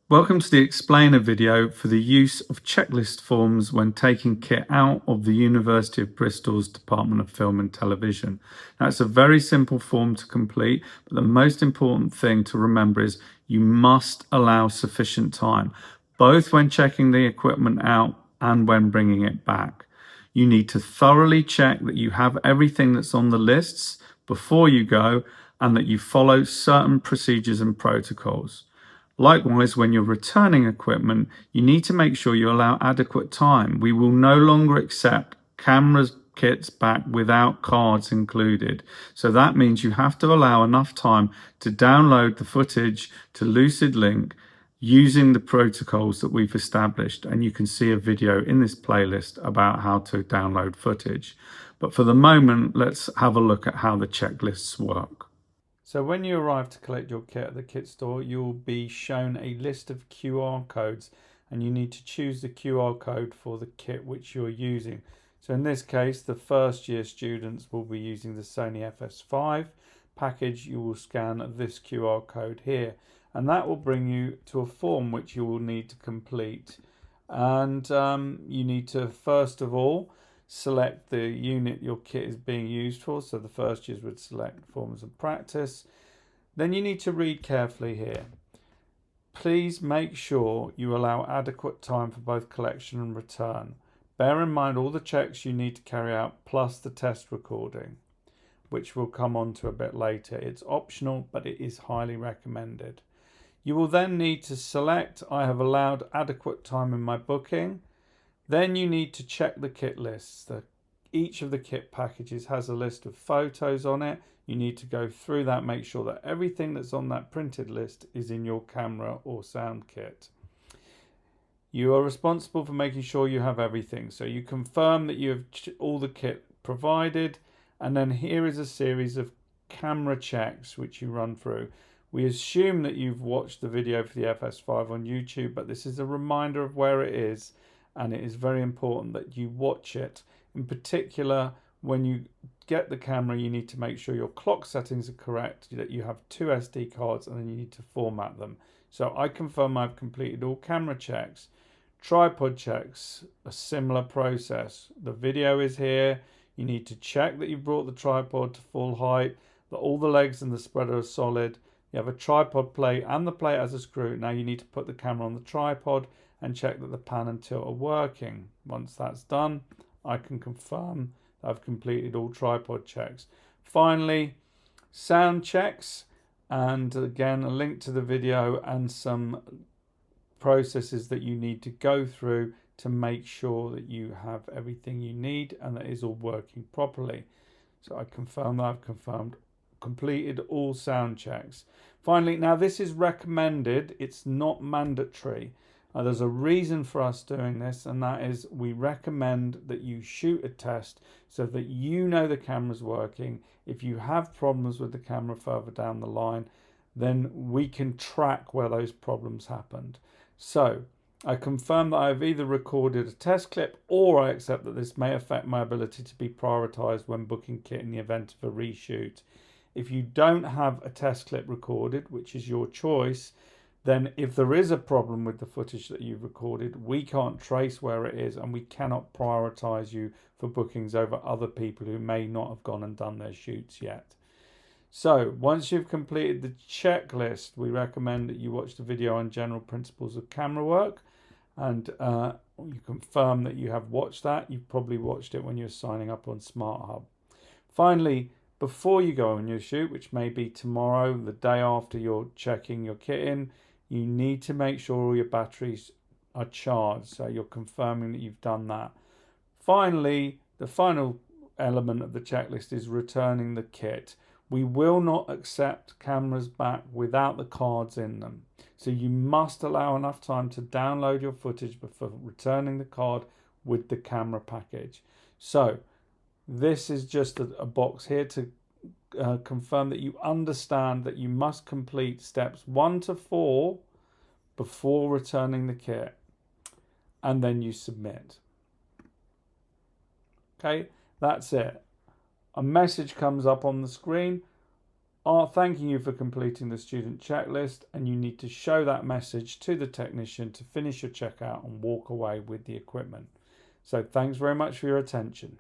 Welcome to the explainer video for the use of checklist forms when taking kit out of the University of Bristol's Department of Film and Television. Now, it's a very simple form to complete, but the most important thing to remember is you must allow sufficient time, both when checking the equipment out and when bringing it back. You need to thoroughly check that you have everything that's on the lists before you go and that you follow certain procedures and protocols. Likewise, when you're returning equipment, you need to make sure you allow adequate time. We will no longer accept cameras kits back without cards included. So that means you have to allow enough time to download the footage to Lucid Link using the protocols that we've established. And you can see a video in this playlist about how to download footage. But for the moment, let's have a look at how the checklists work. So when you arrive to collect your kit at the kit store, you'll be shown a list of QR codes and you need to choose the QR code for the kit which you're using. So in this case, the first year students will be using the Sony FS5 package. You will scan this QR code here and that will bring you to a form which you will need to complete. And you need to, first of all, select the unit your kit is being used for. So the first years would select forms of practice. Then you need to read carefully here. Please make sure you allow adequate time for both collection and return. Bear in mind all the checks you need to carry out plus the test recording, which we'll come on to a bit later. It's optional, but it is highly recommended. You will then need to select I have allowed adequate time in my booking. Then you need to check the kit lists. Each of the kit packages has a list of photos on it. You need to go through that, make sure that everything that's on that printed list is in your camera or sound kit. You are responsible for making sure you have everything. So you confirm that you have all the kit provided, and then here is a series of camera checks which you run through. We assume that you've watched the video for the FS5 on YouTube, but this is a reminder of where it is. And it is very important that you watch it. In particular, when you get the camera, you need to make sure your clock settings are correct, that you have 2 SD cards, and then you need to format them. So I confirm I've completed all camera checks. Tripod checks, a similar process. The video is here. You need to check that you've brought the tripod to full height, that all the legs and the spreader are solid. You have a tripod plate and the plate has a screw. Now you need to put the camera on the tripod and check that the pan and tilt are working. Once that's done, I can confirm that I've completed all tripod checks. Finally, sound checks, and again a link to the video and some processes that you need to go through to make sure that you have everything you need and that is all working properly. So I confirm that I've completed all sound checks. Finally, now this is recommended, it's not mandatory. There's a reason for us doing this, and that is we recommend that you shoot a test so that you know the camera's working. If you have problems with the camera further down the line, then we can track where those problems happened. So I confirm that I've either recorded a test clip or I accept that this may affect my ability to be prioritized when booking kit in the event of a reshoot. If you don't have a test clip recorded, which is your choice, then if there is a problem with the footage that you've recorded, we can't trace where it is and we cannot prioritize you for bookings over other people who may not have gone and done their shoots yet. So once you've completed the checklist, we recommend that you watch the video on general principles of camera work, and you confirm that you have watched that. You've probably watched it when you're signing up on SmartHub. Finally, before you go on your shoot, which may be tomorrow, the day after you're checking your kit in, you need to make sure all your batteries are charged. So you're confirming that you've done that. Finally, the final element of the checklist is returning the kit. We will not accept cameras back without the cards in them. So you must allow enough time to download your footage before returning the card with the camera package. So this is just a box here to confirm that you understand that you must complete steps 1 to 4 before returning the kit, and then you submit. Okay, that's it. A message comes up on the screen. are thanking you for completing the student checklist, and you need to show that message to the technician to finish your checkout and walk away with the equipment. So thanks very much for your attention.